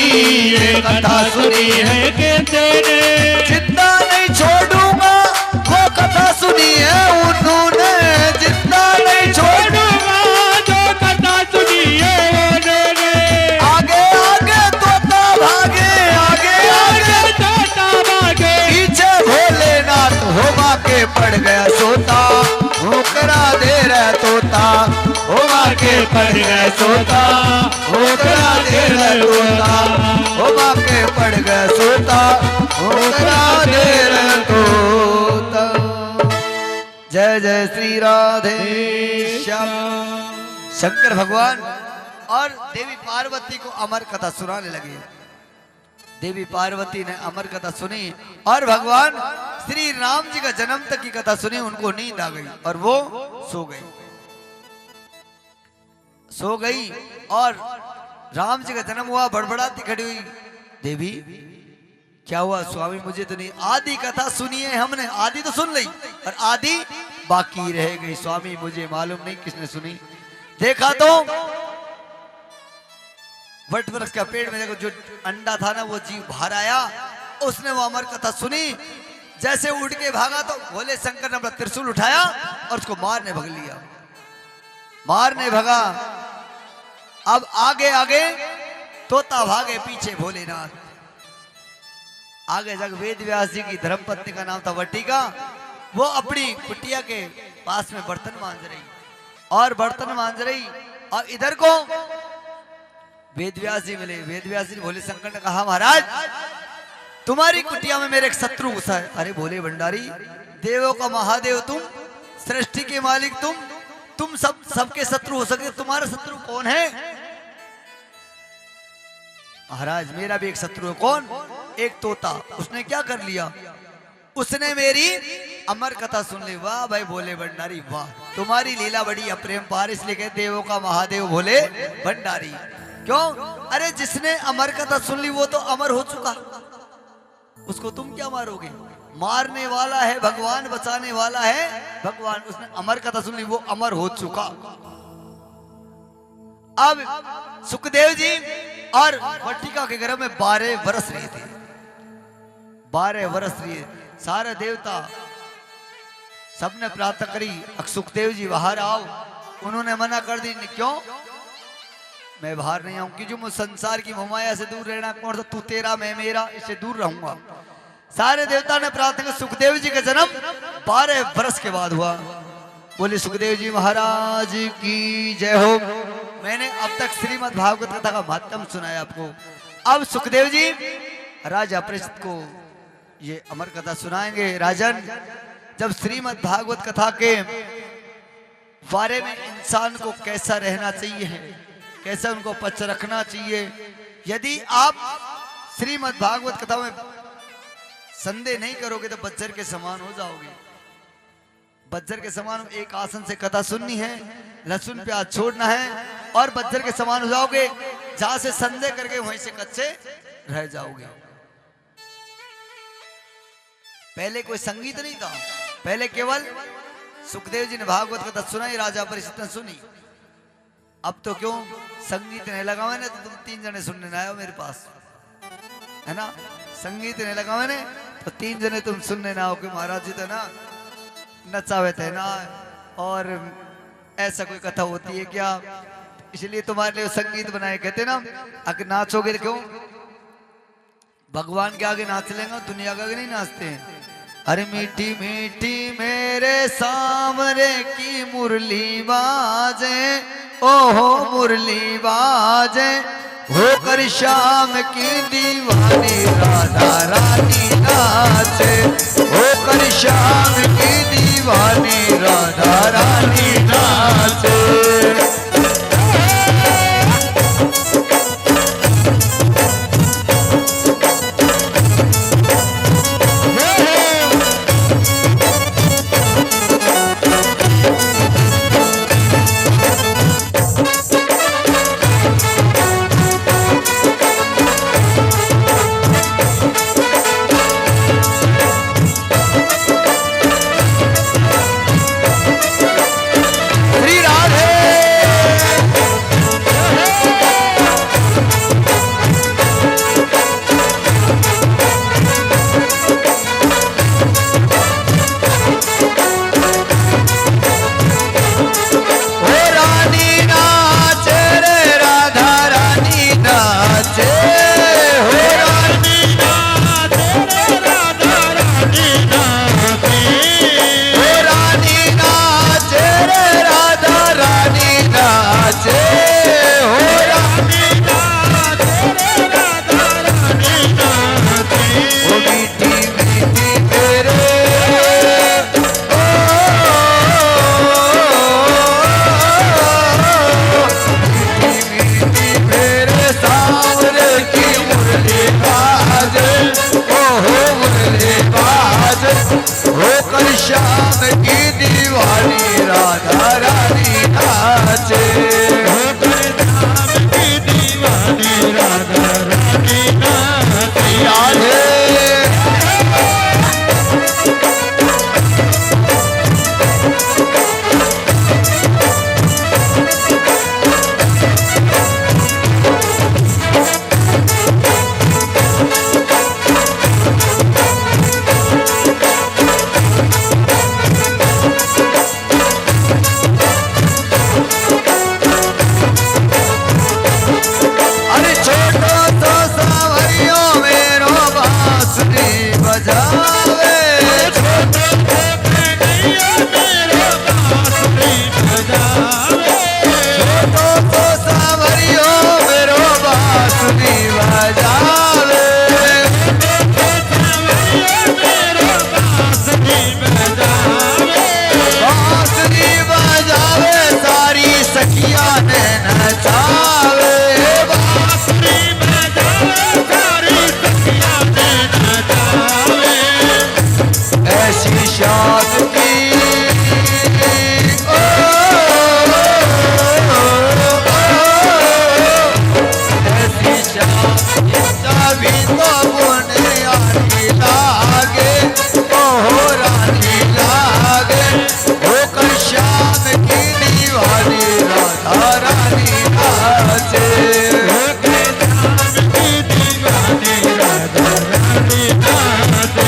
ये कथा सुनी है किसने? जिंदा नहीं छोड़ूंगा वो कथा सुनी है उन्होंने। जिंदा नहीं छोड़ूंगा जो कथा सुनी है उन्होंने। आगे आगे तोता भागे, आगे आगे तोता भागे। पीछे भोलेनाथ होमा के पड़ गया सोता, भूकरा दे रहा तोता। होमा के पड़ गया सोता, भूकरा दे रहा तोता। होमा के पड़ गया सोता, भूकरा दे रहा तोता। जय जय श्री राधे श्याम। शंकर भगवान और देवी पार्वती को अमर कथा सुनाने लगे। देवी पार्वती ने अमर कथा सुनी और भगवान श्री राम जी का जन्म तक की कथा सुनी। उनको नींद आ गई और वो सो गई। सो गई और राम जी का जन्म हुआ। बड़बड़ाती खड़ी हुई, देवी क्या हुआ स्वामी? मुझे तो नहीं। आधी कथा सुनी है हमने, आधी तो सुन ली और आधी बाकी रह गई स्वामी। मुझे मालूम नहीं किसने सुनी। देखा तो वट वृक्ष का पेड़ में देखो, जो अंडा था ना वो जीव बाहर आया। उसने वो अमर कथा सुनी। जैसे उड़ के भागा तो भोले शंकर ने अपना त्रिशूल उठाया और उसको मारने भग लिया। मारने भगा। अब आगे आगे तोता भागे, पीछे भोलेनाथ। आगे जग वेद व्यास जी की धर्मपत्नी का नाम था वटिका। वो अपनी कुटिया के पास में बर्तन मांज रही और बर्तन मांज रही और इधर को वेदव्यास जी मिले। वेदव्यास जी भोले शंकर ने कहा महाराज तुम्हारी कुटिया में मेरे एक शत्रु घुसा है। अरे भोले भंडारी, देवों का महादेव तुम, सृष्टि के मालिक तुम सबके शत्रु हो सकते, तुम्हारा शत्रु कौन है? महाराज मेरा भी एक शत्रु है। कौन? एक तोता। उसने क्या कर लिया? उसने मेरी अमर कथा सुन ली। वाह भाई भोले भंडारी वाह, तुम्हारी लीला बड़ी अपरंपार, इसलिए कहते देवों का महादेव भोले भंडारी। क्यों? अरे जिसने अमर कथा सुन ली वो तो अमर हो चुका, उसको तुम क्या मारोगे? मारने वाला है भगवान, बचाने वाला है भगवान। उसने अमर कथा सुन ली, वो अमर हो चुका। अब सुखदेव जी और वटिका के गर्भ में 12 वर्ष रहे थे। 12 वर्ष रहे। सारे देवता सबने प्रार्थना करी, सुखदेव जी बाहर आओ। उन्होंने मना कर दी। क्यों? मैं बाहर नहीं आऊंगी, जो मुझ संसार की मोहमाया से दूर रहना। कौन सा तू तेरा मैं मेरा, इससे दूर रहूंगा। सारे देवता ने प्रार्थना। सुखदेव जी का जन्म 12 वर्ष के बाद हुआ। बोले सुखदेव जी महाराज की जय हो। मैंने अब तक श्रीमद् भागवत कथा का महत्व सुनाया आपको। अब सुखदेव जी राजा परीक्षित को ये अमर कथा सुनाएंगे। राजन, जब श्रीमद् भागवत कथा के बारे में इंसान को कैसा रहना चाहिए, कैसा उनको पच रखना चाहिए, यदि आप श्रीमद् भागवत कथा में संदेह नहीं करोगे तो बज्जर के समान हो जाओगे। बज्जर के समान एक आसन से कथा सुननी है, लहसुन प्याज छोड़ना है और बज्जर के समान हो जाओगे। जहां से संदेह करके वहीं से कच्चे रह जाओगे। पहले कोई संगीत नहीं था, पहले केवल सुखदेव जी ने भागवत कथा सुनाई, राजा परीक्षित ने सुनी। अब तो क्यों संगीत नहीं लगा मैंने, तो तुम 3 जने सुनने ना आए हो मेरे पास, है ना? संगीत नहीं लगा मैंने तो 3 जने तुम सुनने ना हो कि महाराज जी तो ना नचावे थे ना, और ऐसा कोई कथा होती है क्या? इसलिए तुम्हारे लिए संगीत बनाए। कहते ना अगर नाचोगे क्यों? भगवान के आगे नाच लेंगे, दुनिया के आगे नहीं नाचते हैं। अरे मीठी मीठी मेरे सामने की मुरली बाजे, ओहो मुरली बाजे, होकर शाम की दीवानी राधा रानी नाचे, होकर शाम की दीवानी राधा रानी नाचे। चाबी तो बोने आनी लागे ओहो रानी लागे होकर श्याम की दीवानी राधा रानी नाचे होकर श्याम की दीवानी राधा रानी नाचे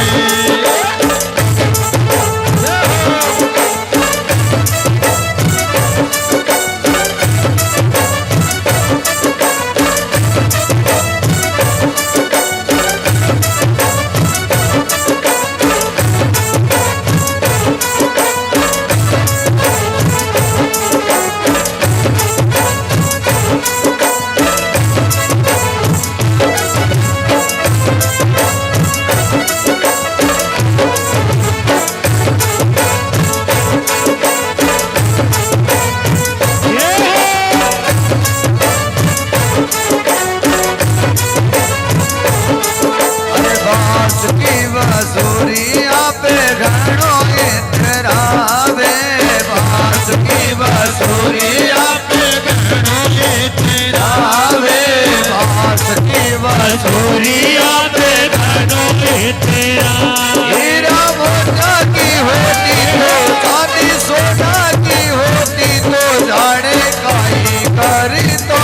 बांसुरिया पे घणो इतरावे बांस की बांसुरिया पे घणो इतरावे बांस की बांसुरिया पे घणो इतरावे हीरा मोटा की होती तो चांदी सोना की होती तो जाने काई करी तो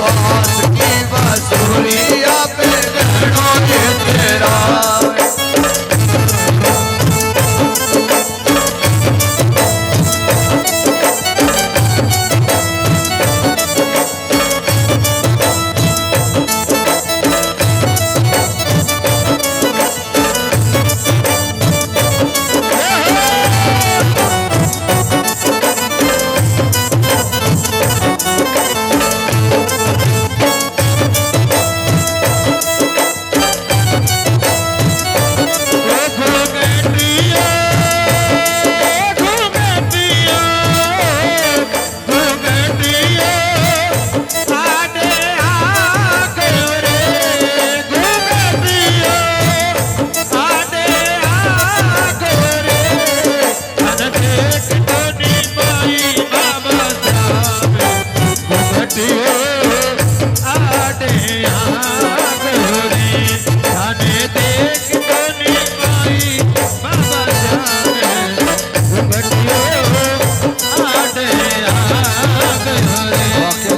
बांस की बांसुरिया पे घणो इतरावे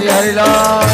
हरिलाल।